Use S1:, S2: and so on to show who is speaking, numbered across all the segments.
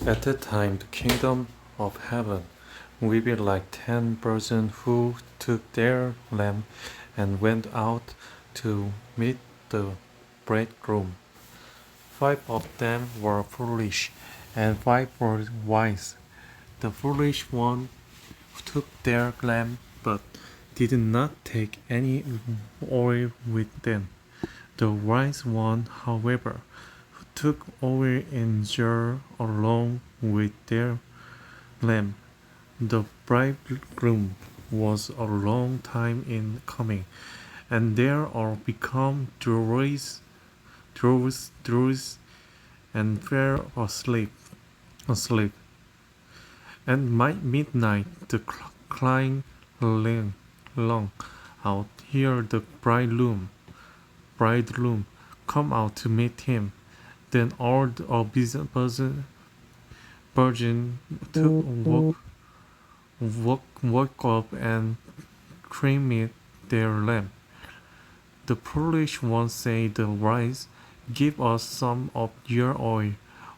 S1: At that time, the kingdom of heaven will be like 10 persons who took their lamp and went out to meet the bridegroom. 5 of them were foolish, and 5 were wise. The foolish one took their lamp, but did not take any oil with them. The wise one, however, took oil in jar along with their lamp. The bridegroom was a long time in coming, and there are become droves, and fell asleep. And by midnight the crying long out, hear the bridegroom come out to meet him. Then all the virgin took woke up and trimmed their lamp. The foolish ones say the wise, give us some of your oil,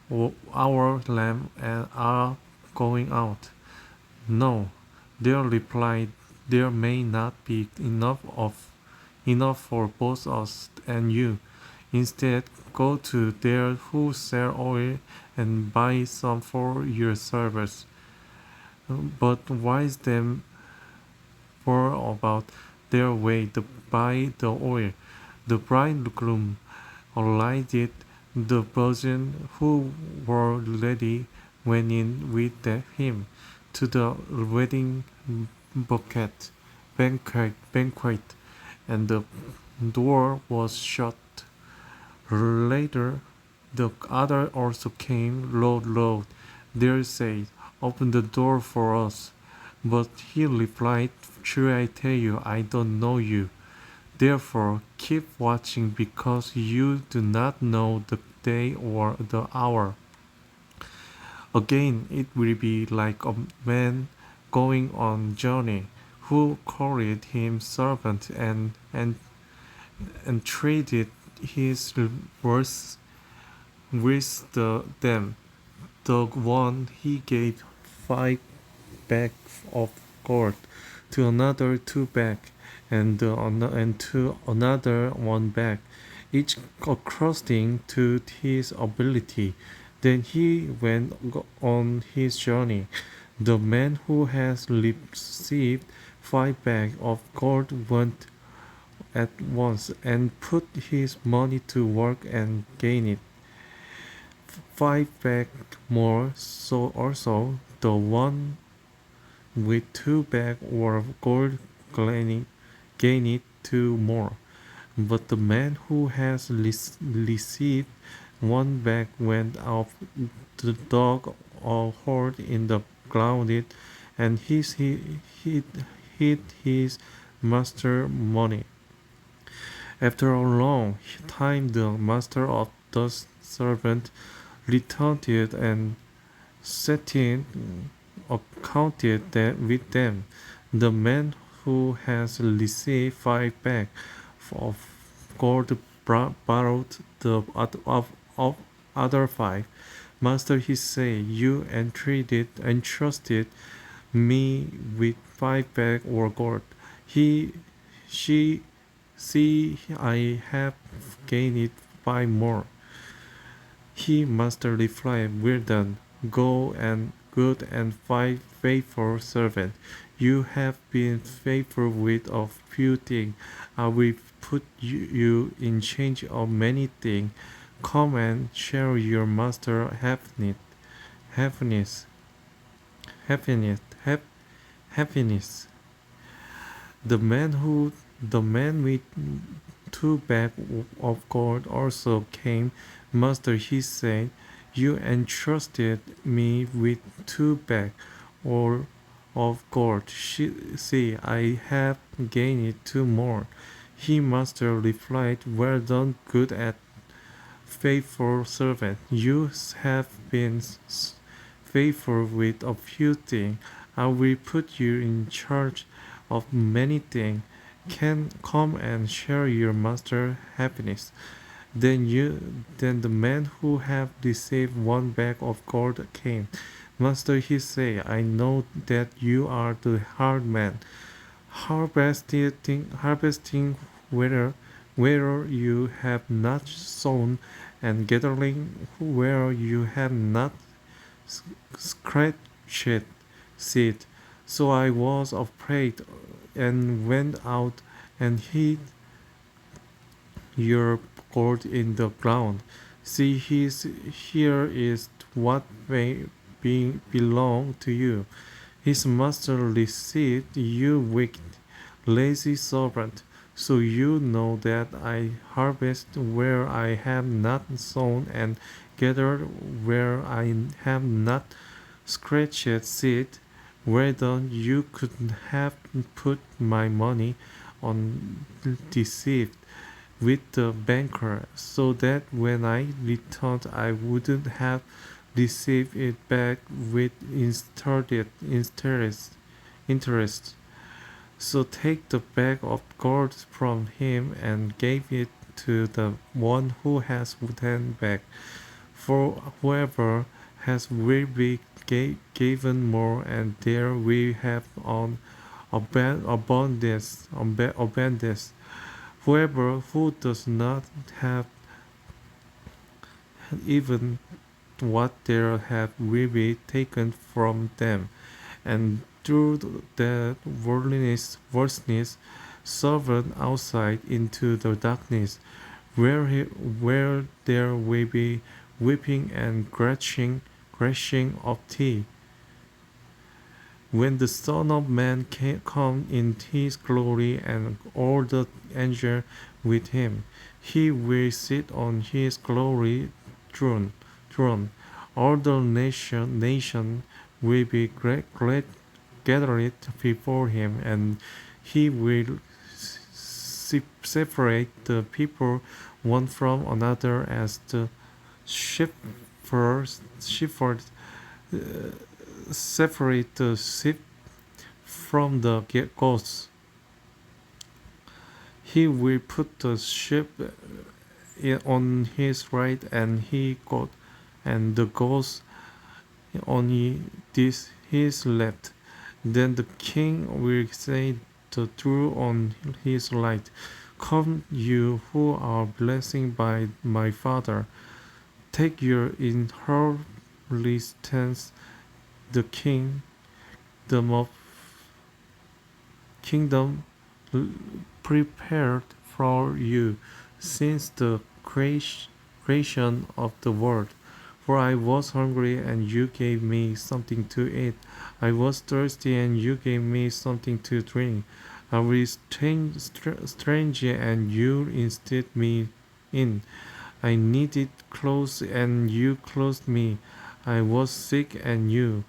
S1: or our lamp and are going out. No, they replied, there may not be enough for both us and you. Instead, go to there who sell oil and buy some for your service. But wise them were about their way to buy the oil. The bridegroom alighted. The virgin who were ready went in with him to the wedding banquet, and the door was shut. Later, the other also came. Lord, Lord, they said, open the door for us. But he replied, truly I tell you, I don't know you. Therefore, keep watching, because you do not know the day or the hour. Again, it will be like a man going on journey, who called his servant and entreated his words them. The one he gave 5 bags of gold, to another 2 bags, and to another 1 bag, each according to his ability. Then he went on his journey. The man who has received 5 bags of gold went at once and put his money to work and gained it 5 bags more. So also the one with 2 bags of gold gained 2 more. But the man who has received 1 bag went off, the dog or hole in the ground, and hid his master money. After a long time, the master of the servant returned and setting accounted with them. The man who has received 5 bags of gold borrowed the other 5. Master, he said, you entrusted me with 5 bags of gold. He she See, I have gained 5 more. He master replied, well done, go and good and faithful servant. You have been faithful with a few things. I will put you in charge of many things. Come and share your master happiness, happiness, happiness. The man with 2 bags of gold also came. Master, he said, you entrusted me with 2 bags of gold. See, I have gained 2 more. He master replied, well done, good and faithful servant. You have been faithful with a few things. I will put you in charge of many things. Can come and share your master's happiness. Then the man who had received 1 bag of gold came. Master, he said, I know that you are the hard man, harvesting where you have not sown, and gathering where you have not scratched seed. So I was afraid and went out and hid your gold in the ground. See, here is what may belong to you. His master received you wicked, lazy servant. So you know that I harvest where I have not sown and gather where I have not scratched seed. Whether you could have put my money on deceit with the banker, so that when I returned I wouldn't have received it back with interest. So take the bag of gold from him and give it to the one who has 10 bags. For whoever has will be given more, and there we have on abundance. Whoever who does not have even what they have will be taken from them, and through that worldliness servant outside into the darkness, where there will be weeping and crashing of teeth. When the Son of Man come in his glory and all the angels with him, he will sit on his glory throne. throne. All the nation will be gathered before him, and he will separate the people one from another as the shepherd separate the sheep from the goats. He will put the sheep on his right and the goats on his left. Then the king will say to those on his right, come, you who are blessed by my Father, take your inheritance, the of kingdom prepared for you since the creation of the world. For I was hungry, and you gave me something to eat. I was thirsty, and you gave me something to drink. I was stranger, and you instead me in. I needed clothes, and you clothed me. I was sick, and you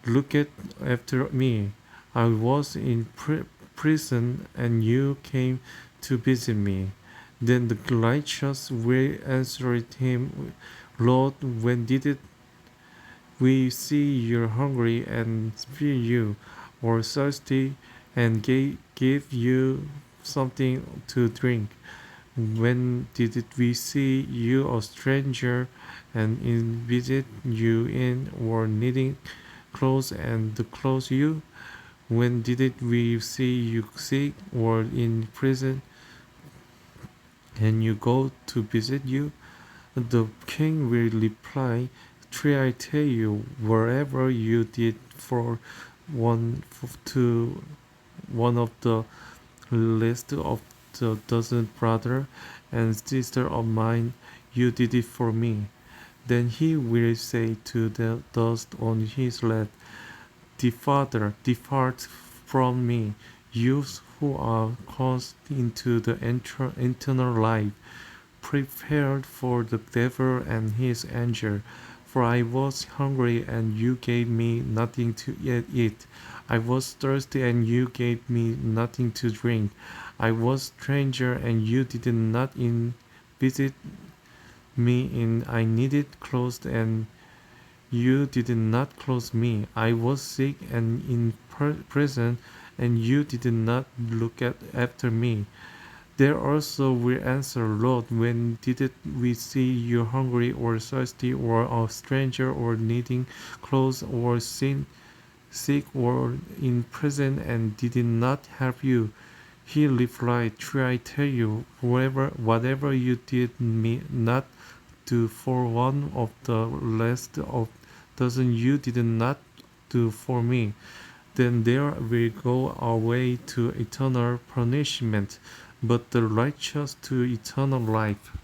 S1: looked after me. I was in prison, and you came to visit me. Then the righteous will answer him, Lord, when did we see you hungry and feed you, or thirsty and give you something to drink? When did we see you a stranger and visit you in, or needing clothes and clothe you? When did we see you sick or in prison and you go to visit you? The king will reply, Truly I tell you, wherever you did for to one of the least of the dozen brother and sister of mine, you did it for me. Then he will say to the dust on his left, depart from me, you who are cast into the eternal life, prepared for the devil and his angel. For I was hungry, and you gave me nothing to eat. I was thirsty, and you gave me nothing to drink. I was stranger, and you did not visit me in. I needed clothes, and you did not clothe me. I was sick and in prison, and you did not look after me. They also will answer, Lord, when did we see you hungry or thirsty or a stranger or needing clothes or sick or in prison and did not help you? He replied, True, I tell you, whatever you did me not do for one of the least of dozen, you did not do for me. Then there will go away to eternal punishment, but the righteous to eternal life.